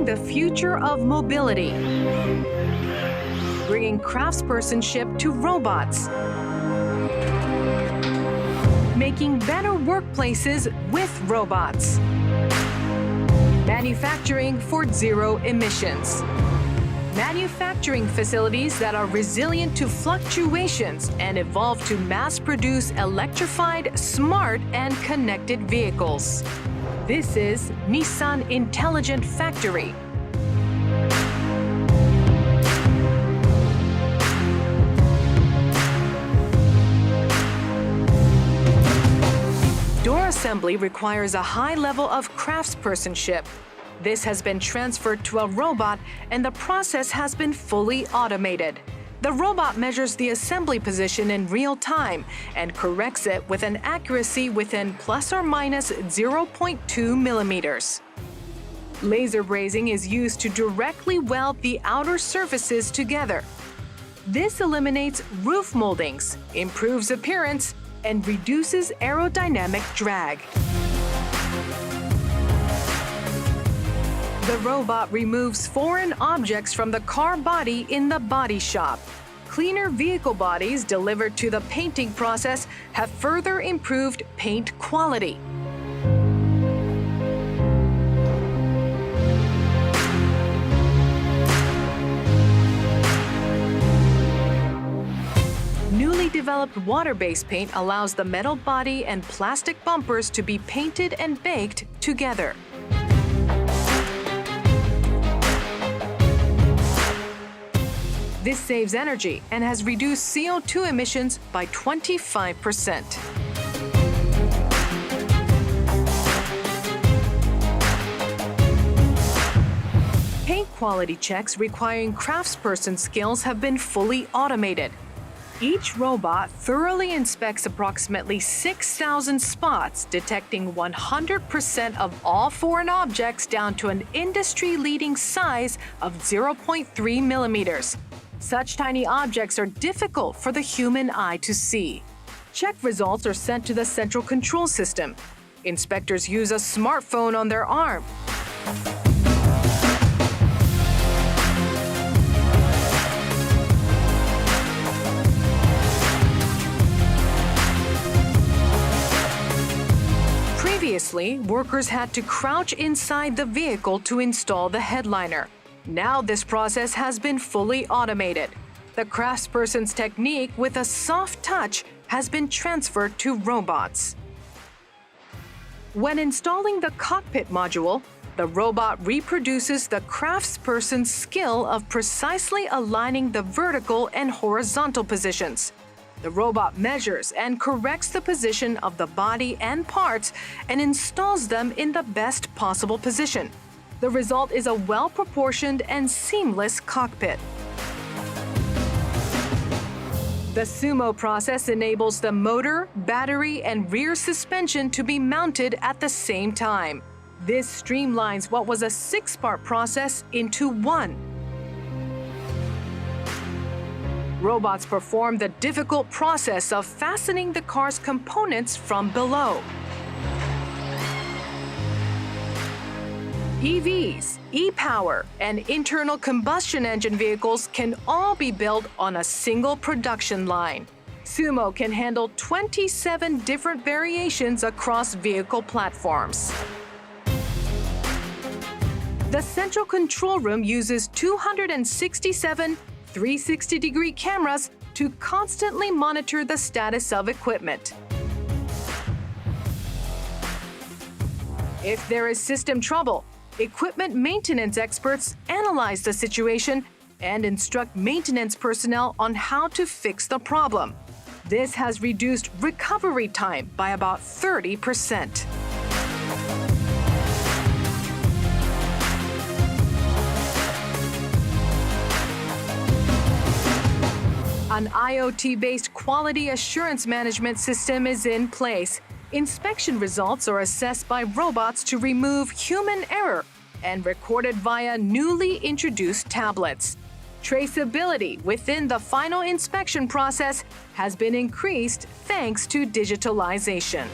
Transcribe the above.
shaping the future of mobility, bringing craftspersonship to robots, making better workplaces with robots, manufacturing for zero emissions, manufacturing facilities that are resilient to fluctuations and evolve to mass-produce electrified, smart, and connected vehicles. This is Nissan Intelligent Factory. Door assembly requires a high level of craftspersonship. This has been transferred to a robot, and the process has been fully automated. The robot measures the assembly position in real time and corrects it with an accuracy within plus or minus 0.2 millimeters. Laser brazing is used to directly weld the outer surfaces together. This eliminates roof moldings, improves appearance, and reduces aerodynamic drag. The robot removes foreign objects from the car body in the body shop. Cleaner vehicle bodies delivered to the painting process have further improved paint quality. Newly developed water-based paint allows the metal body and plastic bumpers to be painted and baked together. This saves energy and has reduced CO2 emissions by 25%. Paint quality checks requiring craftsperson skills have been fully automated. Each robot thoroughly inspects approximately 6,000 spots, detecting 100% of all foreign objects down to an industry-leading size of 0.3 millimeters. Such tiny objects are difficult for the human eye to see. Check results are sent to the central control system. Inspectors use a smartphone on their arm. Previously, workers had to crouch inside the vehicle to install the headliner. Now this process has been fully automated. The craftsperson's technique with a soft touch has been transferred to robots. When installing the cockpit module, the robot reproduces the craftsperson's skill of precisely aligning the vertical and horizontal positions. The robot measures and corrects the position of the body and parts and installs them in the best possible position. The result is a well-proportioned and seamless cockpit. The Sumo process enables the motor, battery, and rear suspension to be mounted at the same time. This streamlines what was a 6-part process into one. Robots perform the difficult process of fastening the car's components from below. EVs, e-power, and internal combustion engine vehicles can all be built on a single production line. Sumo can handle 27 different variations across vehicle platforms. The central control room uses 267 360-degree cameras to constantly monitor the status of equipment. If there is system trouble, equipment maintenance experts analyze the situation and instruct maintenance personnel on how to fix the problem. This has reduced recovery time by about 30%. An IoT-based quality assurance management system is in place. Inspection results are assessed by robots to remove human error and recorded via newly introduced tablets. Traceability within the final inspection process has been increased thanks to digitalization.